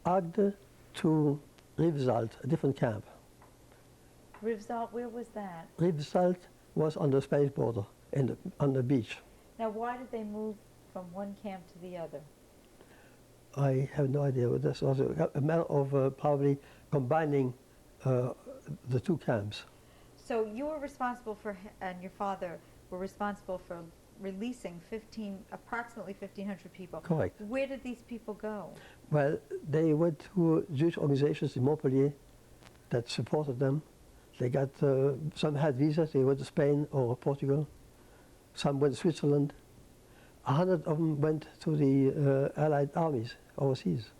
Agde to Rivsalt, a different camp. Rivsalt, where was that? Rivsalt was on the Spanish border, on the beach. Now, why did they move from one camp to the other? I have no idea. This was a matter of probably combining the two camps. So you were responsible for, and your father were responsible for releasing approximately 1,500 people. Correct. Where did these people go? Well, they went to Jewish organizations in Montpellier that supported them. They got, some had visas, they went to Spain or Portugal. Some went to Switzerland. 100 of them went to the Allied armies overseas.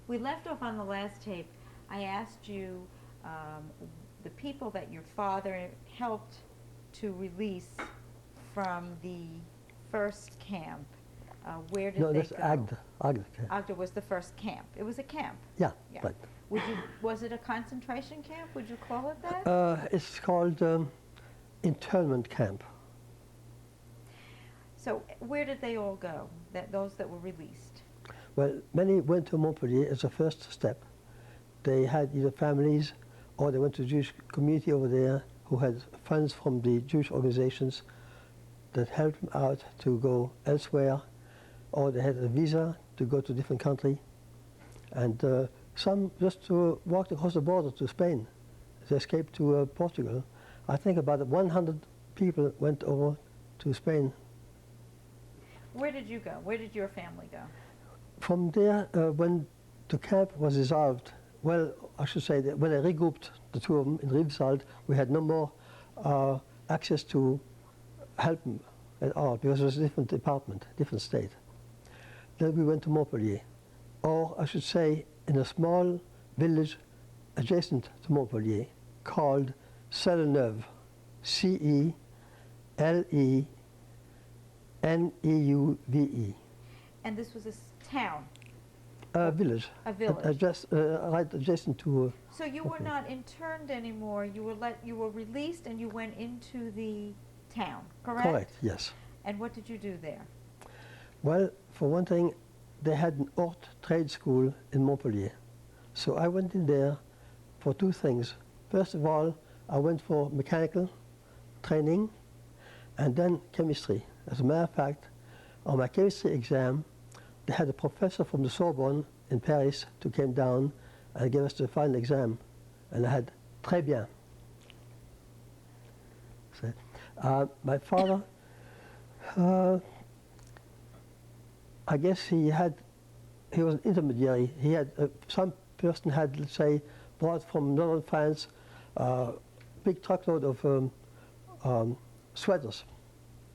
We left off on the last tape. I asked you the people that your father helped to release from the first camp. Where did No, they that's go? Agde. Agde camp. Agde was the first camp. It was a camp. Yeah, Yeah. right. Was it a concentration camp? Would you call it that? It's called internment camp. So where did they all go? Those that were released? Well, many went to Montpellier as a first step. They had either families or they went to the Jewish community over there who had funds from the Jewish organizations that helped them out to go elsewhere, or they had a visa to go to a different country. And some just walked across the border to Spain. They escaped to Portugal. I think about 100 people went over to Spain. Where did you go? Where did your family go? From there, when the camp was dissolved, well, I should say that when I regrouped the two of them in Rivsalt, we had no more access to help them at all because it was a different department, different state. Then we went to Montpellier, or I should say in a small village adjacent to Montpellier called Celeneuve, Celeneuve. And this was a town? A village. A village. Right adjacent to. So you were not interned anymore. You were released, and you went into the town. Correct. Correct. Yes. And what did you do there? Well, for one thing, they had an art trade school in Montpellier, so I went in there for two things. First of all, I went for mechanical training, and then chemistry. As a matter of fact, on my chemistry exam, they had a professor from the Sorbonne in Paris who came down and gave us the final exam, and I had très bien. So, my father, I guess he was an intermediary. He had, some person had, let's say, brought from northern France a big truckload of sweaters,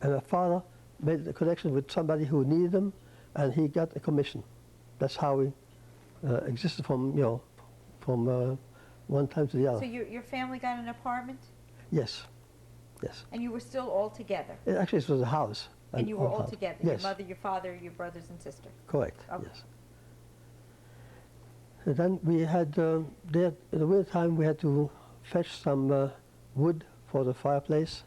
and my father made a connection with somebody who needed them, and he got a commission. That's how we existed from one time to the other. So your family got an apartment? Yes, yes. And you were still all together? Actually, it was a house. And you were all house. together? Yes. Your mother, your father, your brothers and sister? Correct, Okay. yes. And then we had, there, in the winter time, we had to fetch some wood for the fireplace.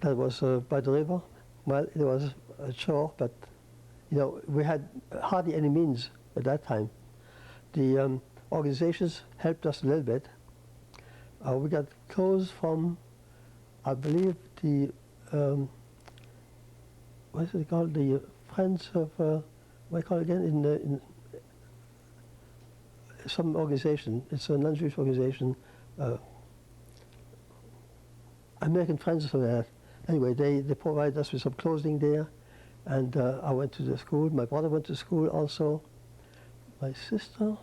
That was by the river. Well, it was a chore, but we had hardly any means at that time. The organizations helped us a little bit. We got clothes from, I believe, the, what is it called? The Friends of, what do you call it again? In some organization. It's a non-Jewish organization. American Friends of that. Anyway, they provided us with some clothing there, and I went to the school. My brother went to school also. My sister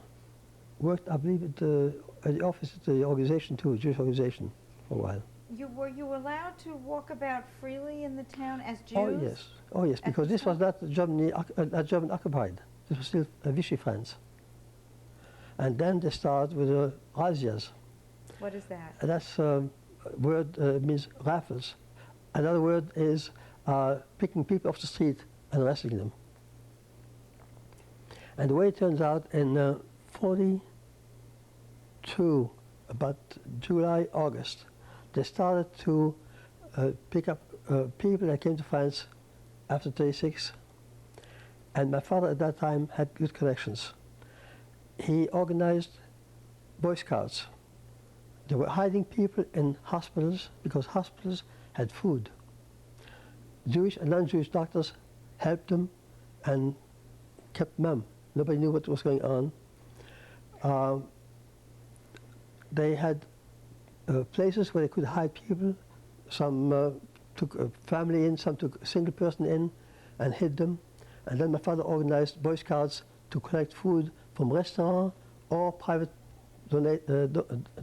worked, I believe, at the office of the organization too, Jewish organization, for a while. Were you allowed to walk about freely in the town as Jews? Oh yes, because this was not German occupied. This was still Vichy France. And then they started with the razzias. What is that? That's word means raffles. Another word is picking people off the street and arresting them. And the way it turns out, in 42, about July, August, they started to pick up people that came to France after 36. And my father at that time had good connections. He organized Boy Scouts. They were hiding people in hospitals because hospitals had food. Jewish and non-Jewish doctors helped them and kept mum. Nobody knew what was going on. They had places where they could hide people. Some took a family in, some took a single person in and hid them. And then my father organized Boy Scouts to collect food from restaurants or private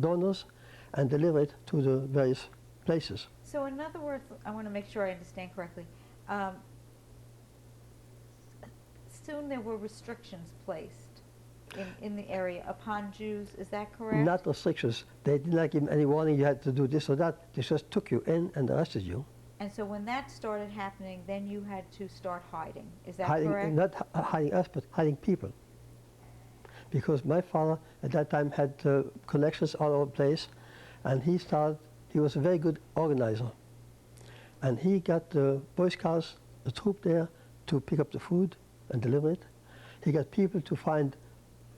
donors and deliver it to the various places. So in other words, I want to make sure I understand correctly. Soon there were restrictions placed in the area upon Jews, is that correct? Not restrictions. They did not give any warning you had to do this or that. They just took you in and arrested you. And so when that started happening, then you had to start hiding, is that Hiding, correct? not hiding us, but hiding people. Because my father at that time had connections all over the place, and he was a very good organizer. And he got the Boy Scouts, the troop there, to pick up the food and deliver it. He got people to find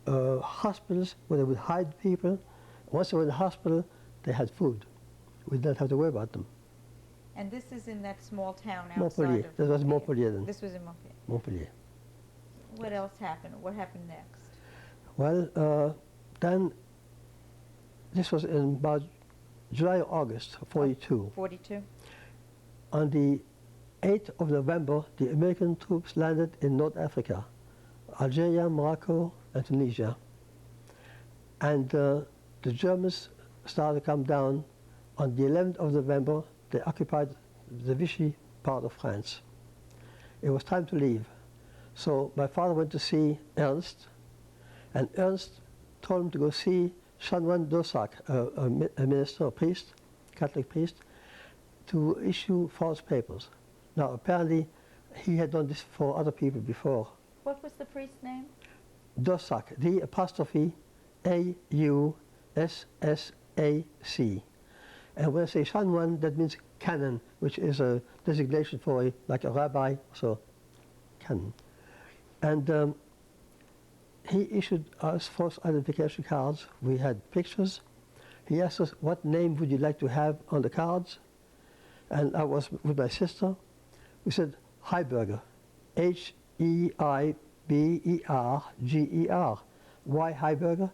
hospitals where they would hide people. Once they were in the hospital, they had food. We didn't have to worry about them. And this is in that small town outside Montpellier. of That was Montpellier then. This was in Montpellier. Montpellier. What else happened? What happened next? Well, then this was in about July or August of 42. 42? On the 8th of November, the American troops landed in North Africa, Algeria, Morocco, and Tunisia. And the Germans started to come down. On the 11th of November, they occupied the Vichy part of France. It was time to leave. So my father went to see Ernst, and Ernst told him to go see Chanoine d'Ossac, a minister, a priest, Catholic priest, to issue false papers. Now apparently he had done this for other people before. What was the priest's name? d'Ossac, D''A'', A-U-S-S-A-C. And when I say Chanoine, that means canon, which is a designation for like a rabbi, so canon. And he issued us false identification cards. We had pictures. He asked us, what name would you like to have on the cards? And I was with my sister. We said, Heiberger, H-E-I-B-E-R-G-E-R. Why Heiberger?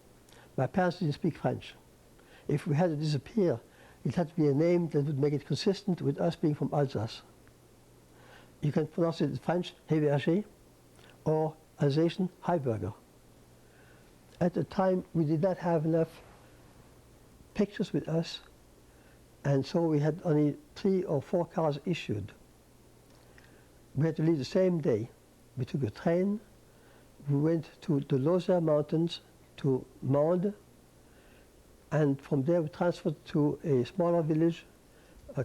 My parents didn't speak French. If we had to disappear, it had to be a name that would make it consistent with us being from Alsace. You can pronounce it in French, Héberger, or Alsatian, Heiberger. At the time, we did not have enough pictures with us, and so we had only 3 or 4 cards issued. We had to leave the same day. We took a train. We went to the Lozère Mountains, to Mende, and from there we transferred to a smaller village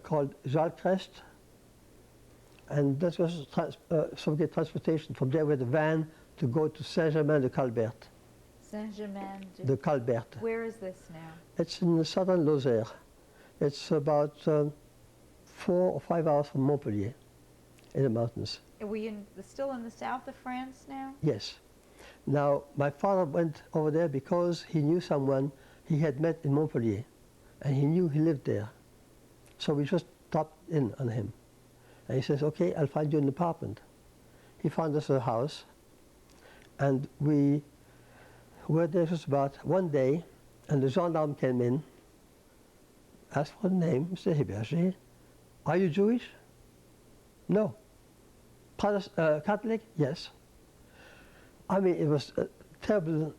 called Jalcrest, and that was Soviet transportation. From there we had a van to go to Saint-Germain-de-Calbert. Saint-Germain-de-Calbert. Where is this now? It's in the southern Lozère. It's about 4 or 5 hours from Montpellier, in the mountains. Are we still in the south of France now? Yes. Now, my father went over there because he knew someone he had met in Montpellier, and he knew he lived there. So we just stopped in on him. And he says, okay, I'll find you an apartment. He found us a house, and we were there just about one day, and the gendarme came in, asked for the name, Mr. Héberger. Are you Jewish? No. Catholic? Yes. I mean, it was a terrible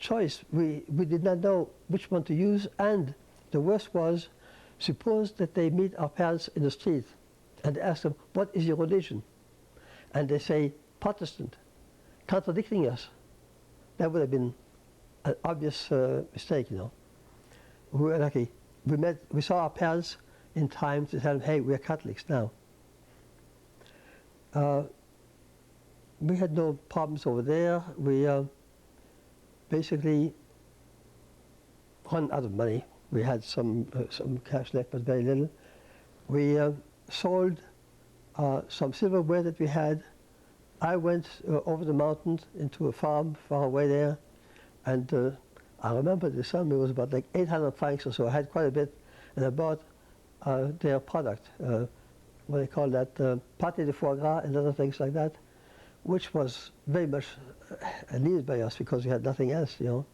choice. We did not know which one to use, and the worst was, suppose that they meet our parents in the street and ask them, what is your religion? And they say, Protestant, contradicting us. That would have been an obvious mistake, you know. We were lucky. We saw our parents in time to tell them, hey, we're Catholics now. we had no problems over there. We basically run out of money. We had some cash left, but very little. We sold some silverware that we had. I went over the mountains into a farm far away there, and I remember the sum, it was about like 800 francs or so. I had quite a bit, and I bought their product, what they call that, pâté de foie gras and other things like that, which was very much needed by us because we had nothing else, you know.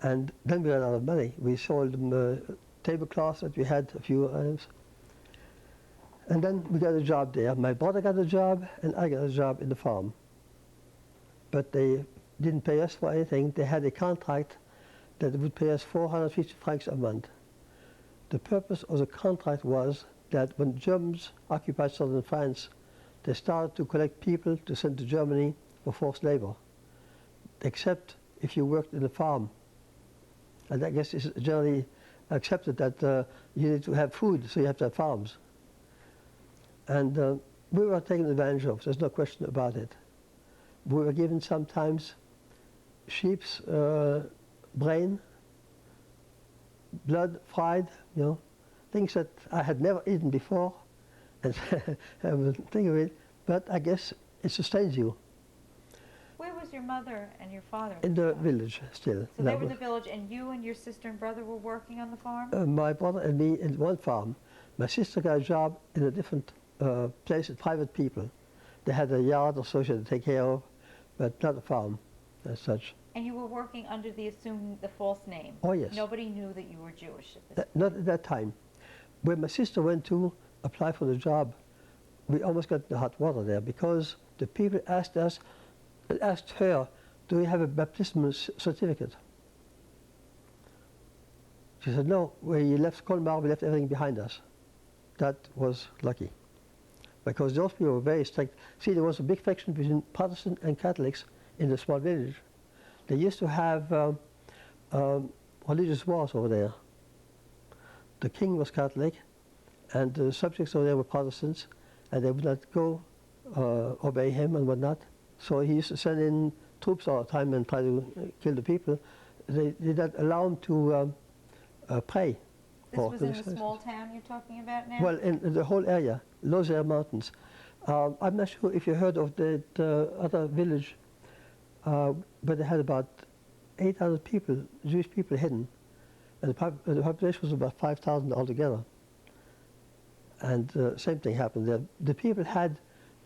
And then we ran out of money. We sold them tablecloths that we had, a few items. And then we got a job there. My brother got a job, and I got a job in the farm. But they didn't pay us for anything. They had a contract that would pay us 450 francs a month. The purpose of the contract was that when Germans occupied southern France, they started to collect people to send to Germany for forced labor, except if you worked in the farm. And I guess it's generally accepted that you need to have food, so you have to have farms. And we were taken advantage of, there's no question about it. We were given sometimes sheep's brain, blood fried, you know, things that I had never eaten before, and I would think of it, but I guess it sustains you. Where was your mother and your father? In the village still. So they were in the village, and you and your sister and brother were working on the farm? My brother and me in one farm. My sister got a job in a different place with private people. They had a yard or so she had to take care of, but not a farm as such. And you were working under the false name? Oh, yes. Nobody knew that you were Jewish at this point? Not at that time. When my sister went to apply for the job, we almost got the hot water there because the people asked her, do you have a baptismal certificate? She said, no, we left Colmar, we left everything behind us. That was lucky, because those people were very strict. See, there was a big friction between Protestant and Catholics in the small village. They used to have religious wars over there. The king was Catholic, and the subjects over there were Protestants, and they would not go obey him and whatnot. So he used to send in troops all the time and try to kill the people. They did not allow him to pray. This was in the small town you're talking about now? Well, in the whole area, Loewy Mountains. I'm not sure if you heard of the other village, but they had about 800 people, Jewish people hidden. And the population was about 5,000 altogether. And same thing happened there. The people had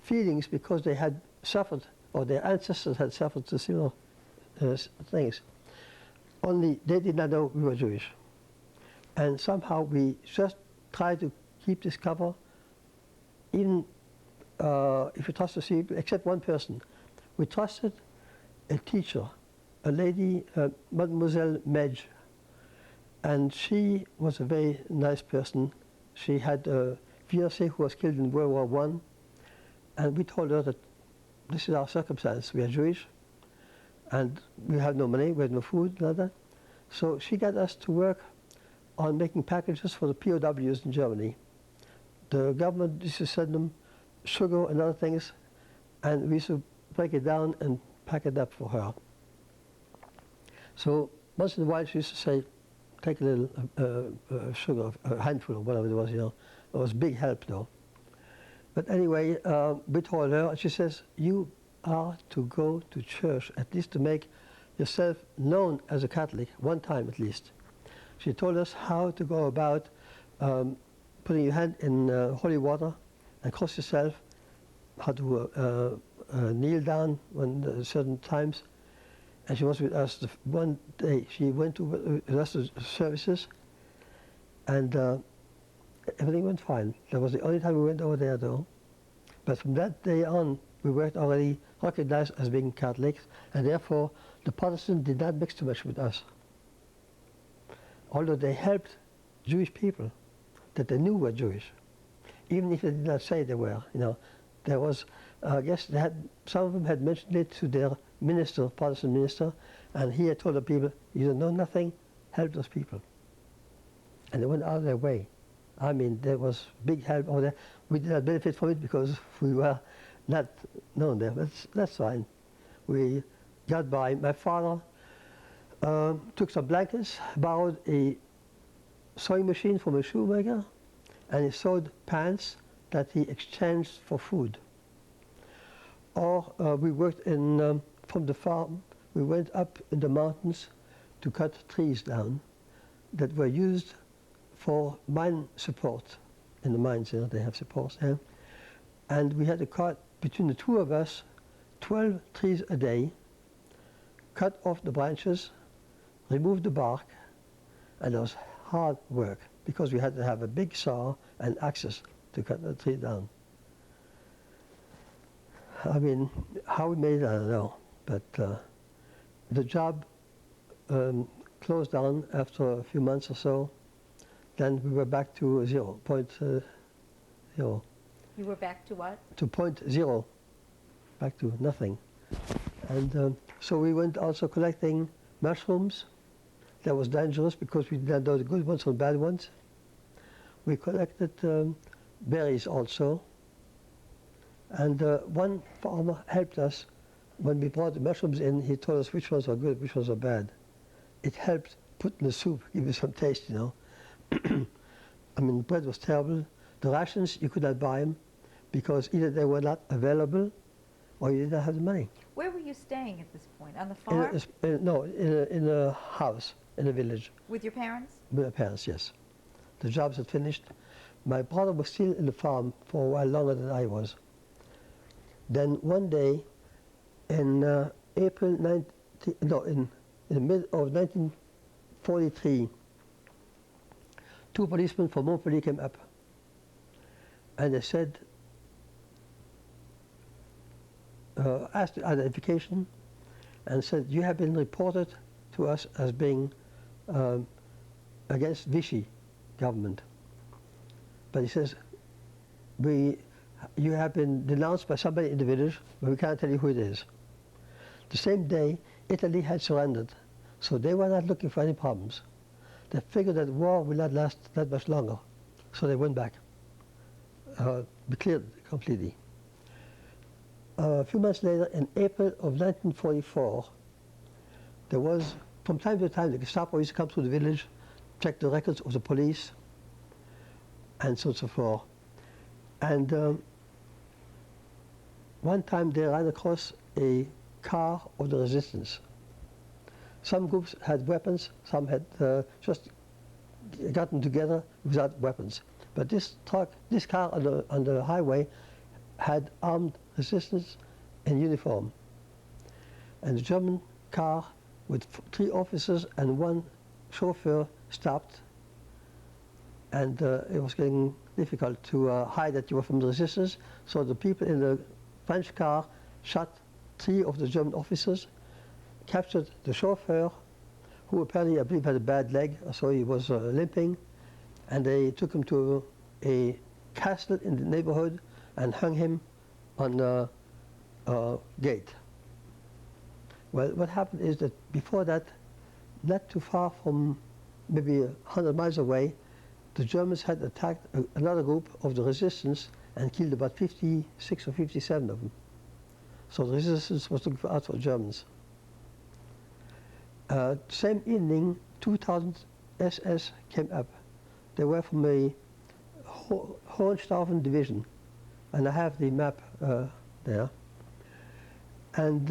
feelings because they had suffered, or their ancestors had suffered the similar things. Only they did not know we were Jewish. And somehow we just tried to keep this cover, even if you trust the people, except one person. We trusted a teacher, a lady, Mademoiselle Medj, and she was a very nice person. She had a fiancé who was killed in World War I, and we told her that this is our circumstance. We are Jewish, and we have no money, we have no food, and all that. So she got us to work on making packages for the POWs in Germany. The government used to send them sugar and other things, and we used to break it down and pack it up for her. So once in a while she used to say, take a little sugar, a handful or whatever it was, you know. It was big help though. But anyway, we told her, and she says, you are to go to church, at least to make yourself known as a Catholic, one time at least. She told us how to go about putting your hand in holy water and cross yourself, how to kneel down when certain times. And she was with us one day. She went to the rest of the services, and everything went fine. That was the only time we went over there, though. But from that day on, we were already recognized as being Catholics, and therefore the Protestants did not mix too much with us. Although they helped Jewish people that they knew were Jewish, even if they did not say they were. You know, there was, I guess, they had, some of them had mentioned it to their minister, Protestant minister, and he had told the people, you don't know nothing, help those people. And they went out of their way. I mean, there was big help over there. We did not benefit from it because we were not known there. That's fine. We got by. My father took some blankets, borrowed a sewing machine from a shoemaker, and he sewed pants that he exchanged for food. Or we worked in, from the farm, we went up in the mountains to cut trees down that were used for mine support. In the mines, you know, they have supports there. And we had to cut, between the two of us, 12 trees a day, cut off the branches, remove the bark, and it was hard work because we had to have a big saw and axes to cut the tree down. I mean, how we made it, I don't know, but the job closed down after a few months or so. Then we were back to 0.0. You were back to what? To 0.0, back to nothing. And so we went also collecting mushrooms. That was dangerous because we didn't know the good ones from bad ones. We collected berries also. And one farmer helped us. When we brought the mushrooms in, he told us which ones were good, which ones were bad. It helped put in the soup, give you some taste, you know. I mean, bread was terrible. The rations, you could not buy them because either they were not available or you didn't have the money. Where were you staying at this point? On the farm? No, in a house, in a village. With your parents? With my parents, yes. The jobs had finished. My brother was still in the farm for a while longer than I was. Then one day, in April 19, no, in the mid of 1943, two policemen from Montpellier came up, and they said, asked the identification, and said, you have been reported to us as being against Vichy government. But he says, you have been denounced by somebody in the village, but we can't tell you who it is. The same day, Italy had surrendered, so they were not looking for any problems. They figured that war will not last that much longer, so they went back, be cleared completely. A few months later, in April of 1944, there was, from time to time, the Gestapo used to come through the village, check the records of the police, and so on and so forth. And one time they ran across a car of the resistance. Some groups had weapons, some had just gotten together without weapons. But this truck, this car on the highway had armed resistance in uniform. And the German car with 3 officers and 1 chauffeur stopped. And it was getting difficult to hide that you were from the resistance. So the people in the French car shot 3 of the German officers, captured the chauffeur, who apparently, I believe, had a bad leg, so he was limping. And they took him to a castle in the neighborhood and hung him on the gate. Well, what happened is that before that, not too far from, maybe 100 miles away, the Germans had attacked another group of the resistance and killed about 56 or 57 of them. So the resistance was looking out for Germans. Same evening, 2,000 SS came up. They were from a Hohenstaufen division, and I have the map there. And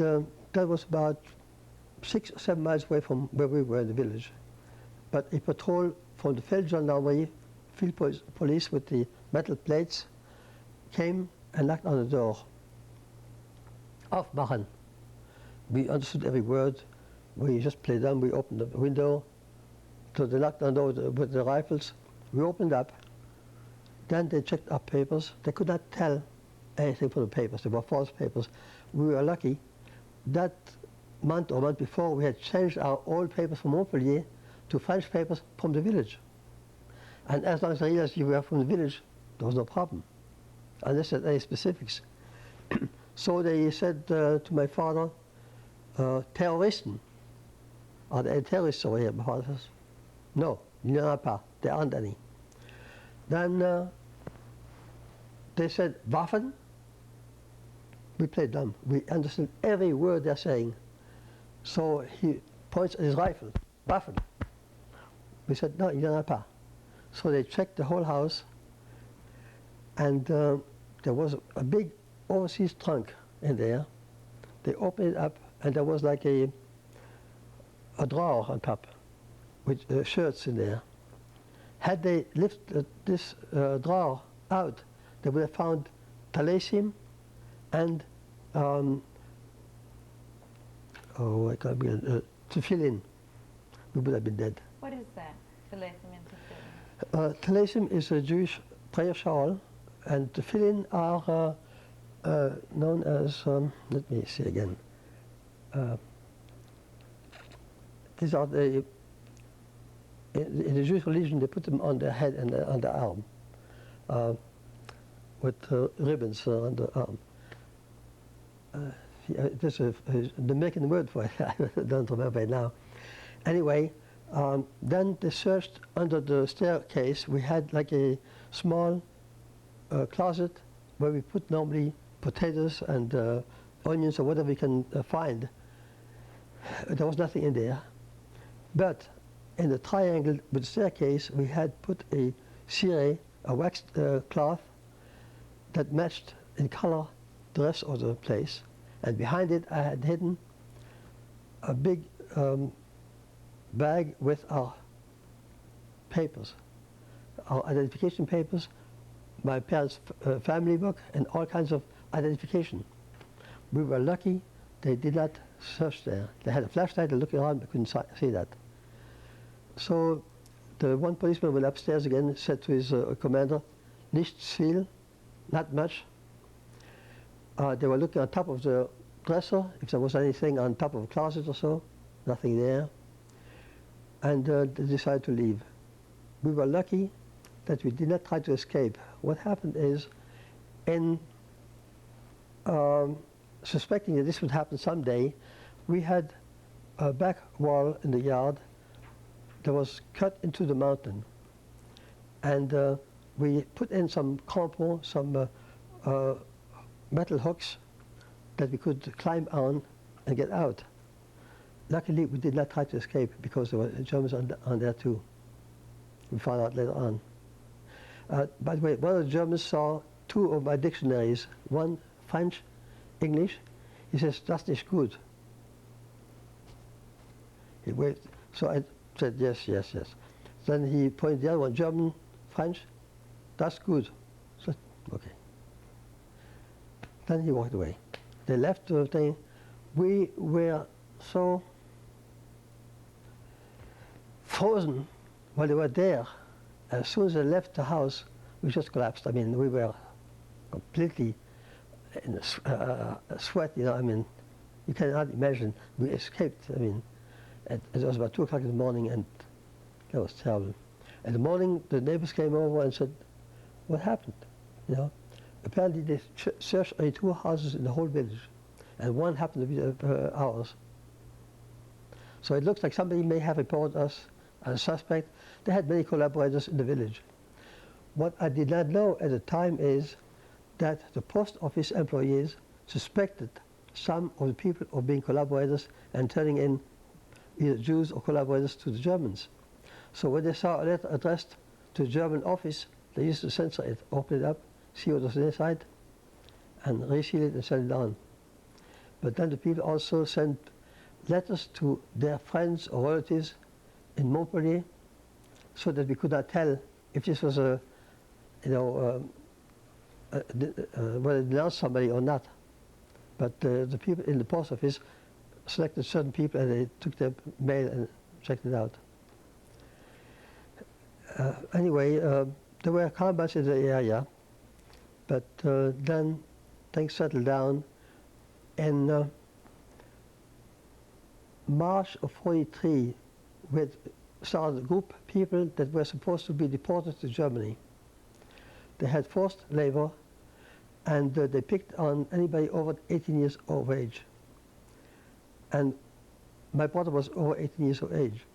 that was about 6 or 7 miles away from where we were in the village. But a patrol from the field gendarmerie, field police with the metal plates, came and knocked on the door. Aufmachen. We understood every word. We just played dumb. We opened the window. So they knocked on the door with the rifles. We opened up. Then they checked our papers. They could not tell anything from the papers. They were false papers. We were lucky. That month or month before, we had changed our old papers from Montpellier to French papers from the village. And as long as I realized you were from the village, there was no problem, unless there any specifics. So they said to my father, terroristen. Are there any terrorists over here? My father says, no, il n'y en a pas. There aren't any. Then they said, Waffen? We play dumb. We understand every word they're saying. So he points at his rifle. Waffen. We said, no, il n'y en a pas. So they checked the whole house, and there was a big overseas trunk in there. They opened it up, and there was like a drawer on top with shirts in there. Had they lifted this drawer out, they would have found talashim and tefillin. We would have been dead. What is that? Tefillin and tefillin. Talashim is a Jewish prayer shawl, and tefillin are known as, let me see again. These are the, in the Jewish religion, they put them on their head and on the arm, with ribbons on the arm. There's the American word for it, I don't remember it now. Anyway, then they searched under the staircase. We had like a small closet where we put normally potatoes and onions or whatever we can find. There was nothing in there. But in the triangle with the staircase, we had put a ciré, a waxed cloth that matched in color the rest of the place. And behind it, I had hidden a big bag with our papers, our identification papers, my parents' family book, and all kinds of identification. We were lucky they did not search there. They had a flashlight, and looking around, but couldn't see that. So the one policeman went upstairs again, said to his commander, "Nichts viel," not much. They were looking on top of the dresser, if there was anything on top of a closet or so, nothing there. And they decided to leave. We were lucky that we did not try to escape. What happened is, in suspecting that this would happen someday, we had a back wall in the yard that was cut into the mountain. And we put in some crampons, some metal hooks that we could climb on and get out. Luckily, we did not try to escape because there were Germans on there too. We found out later on. By the way, one of the Germans saw two of my dictionaries, one French, English. He says, "Das nicht gut." He waved. So I said, yes, yes, yes. Then he pointed the other one, German, French, "Das gut." So, okay. Then he walked away. They left the thing. We were so frozen while they were there. As soon as they left the house, we just collapsed. I mean, we were completely in a sweat, you know. I mean, you cannot imagine. We escaped. I mean, it was about 2 o'clock in the morning, and that was terrible. In the morning, the neighbors came over and said, "What happened?" You know. Apparently, they searched only 2 houses in the whole village, and one happened to be ours. So it looks like somebody may have reported us as a suspect. They had many collaborators in the village. What I did not know at the time is that the post office employees suspected some of the people of being collaborators and turning in either Jews or collaborators to the Germans. So when they saw a letter addressed to the German office, they used to censor it, open it up, see what was inside, and reseal it and send it on. But then the people also sent letters to their friends or relatives in Montpellier, so that we could not tell if this was a, you know, whether it denounced somebody or not. But the people in the post office selected certain people, and they took their mail and checked it out. Anyway, there were combats in the area, but then things settled down. In March of '43, we had started a group of people that were supposed to be deported to Germany. They had forced labor, and they picked on anybody over 18 years of age. And my brother was over 18 years of age.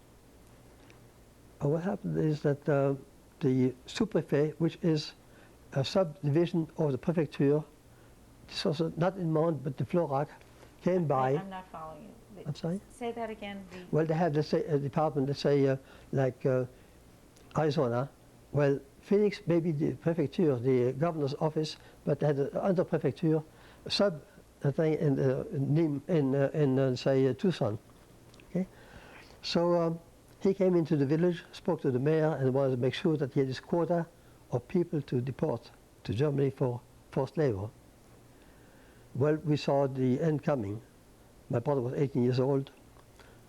What happened is that the sous-préfet, which is a subdivision of the prefecture, this was not in Mount, but the Florac, came by. I'm not following you. I'm sorry? Say that again. Well, they have, let's say, a department, let's say, like Arizona. Well, Phoenix may be the prefecture, the governor's office, but they had an under prefecture, sub thing in say, Tucson. Okay? So he came into the village, spoke to the mayor, and wanted to make sure that he had his quota of people to deport to Germany for forced labor. Well, we saw the end coming. My brother was 18 years old.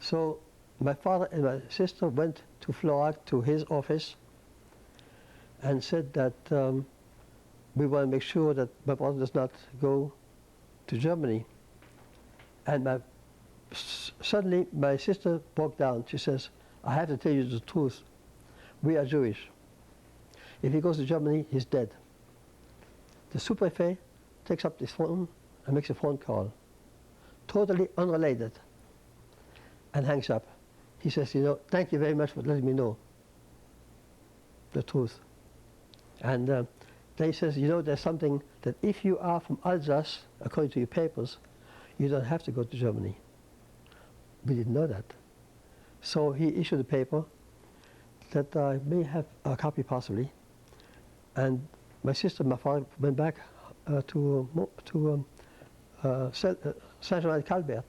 So my father and my sister went to Florac, to his office, and said that we want to make sure that my brother does not go to Germany. And suddenly my sister broke down. She says, I have to tell you the truth. We are Jewish. If he goes to Germany, he's dead. The sous-préfet takes up this phone and makes a phone call, totally unrelated, and hangs up. He says, you know, thank you very much for letting me know the truth. And then he says, you know, there's something that if you are from Alsace, according to your papers, you don't have to go to Germany. We didn't know that. So he issued a paper that I may have a copy possibly. And my sister and my father went back to Saint-Jean-Calbert.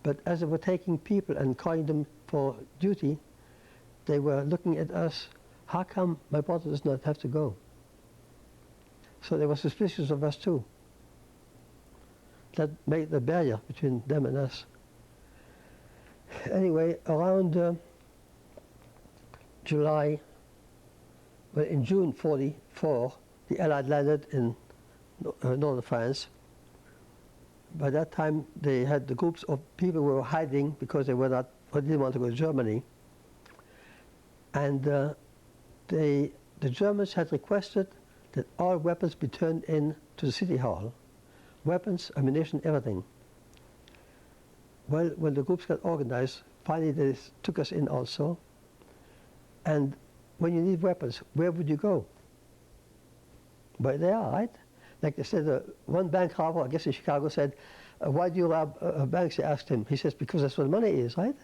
But as they were taking people and calling them for duty, they were looking at us, how come my brother does not have to go? So they were suspicious of us too. That made the barrier between them and us. Anyway, around July, well, in June 44, the Allied landed in northern France. By that time, they had the groups of people who were hiding because they didn't want to go to Germany. And the Germans had requested that all weapons be turned in to the city hall. Weapons, ammunition, everything. Well, when the groups got organized, finally they took us in also. And when you need weapons, where would you go? Where they are, right? Like they said, one bank robber, I guess in Chicago, said, why do you rob banks? They asked him. He says, because that's where the money is, right?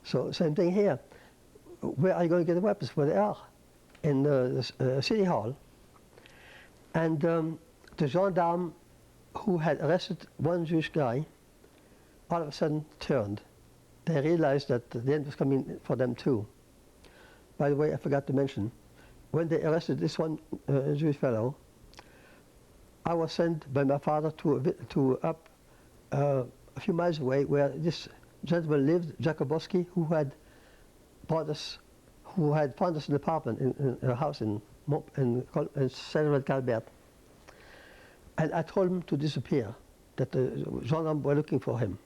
So same thing here. Where are you going to get the weapons? Where they are, in the city hall. And the gendarme who had arrested one Jewish guy, all of a sudden turned. They realized that the end was coming for them too. By the way, I forgot to mention, when they arrested this one Jewish fellow, I was sent by my father to up a few miles away where this gentleman lived, Jakubowski, who had found us an apartment in a house in Saint-Jean-Calbert. And I told him to disappear, that the gendarmes were looking for him.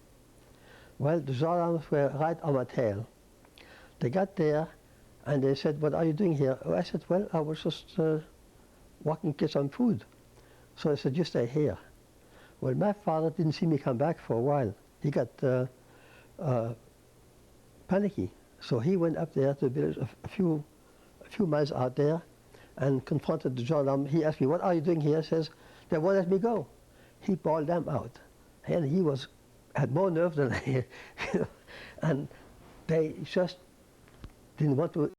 Well, the gendarmes were right on my tail. They got there and they said, what are you doing here? Oh, I said, well, I was just walking to get some food. So I said, you stay here. Well, my father didn't see me come back for a while. He got panicky. So he went up there to the village, a few miles out there, and confronted the gendarme. He asked me, what are you doing here? He says, they won't let me go. He bawled them out. And he had more nerve than I had. And they just didn't want to